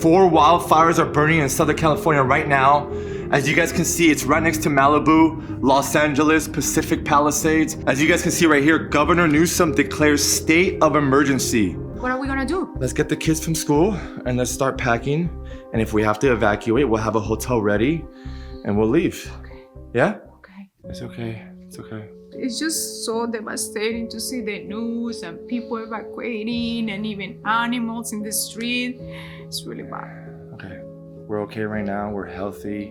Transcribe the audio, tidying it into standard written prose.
4 wildfires are burning in Southern California right now. As you guys can see, it's right next to Malibu, Los Angeles, Pacific Palisades. As you guys can see right here, Governor Newsom declares state of emergency. What are we gonna do? Let's get the kids from school and let's start packing. And if we have to evacuate, we'll have a hotel ready and we'll leave. Okay. Yeah? Okay. It's okay. It's okay. It's just so devastating to see the news and people evacuating and even animals in the street. It's really bad. Okay. We're okay right now. We're healthy.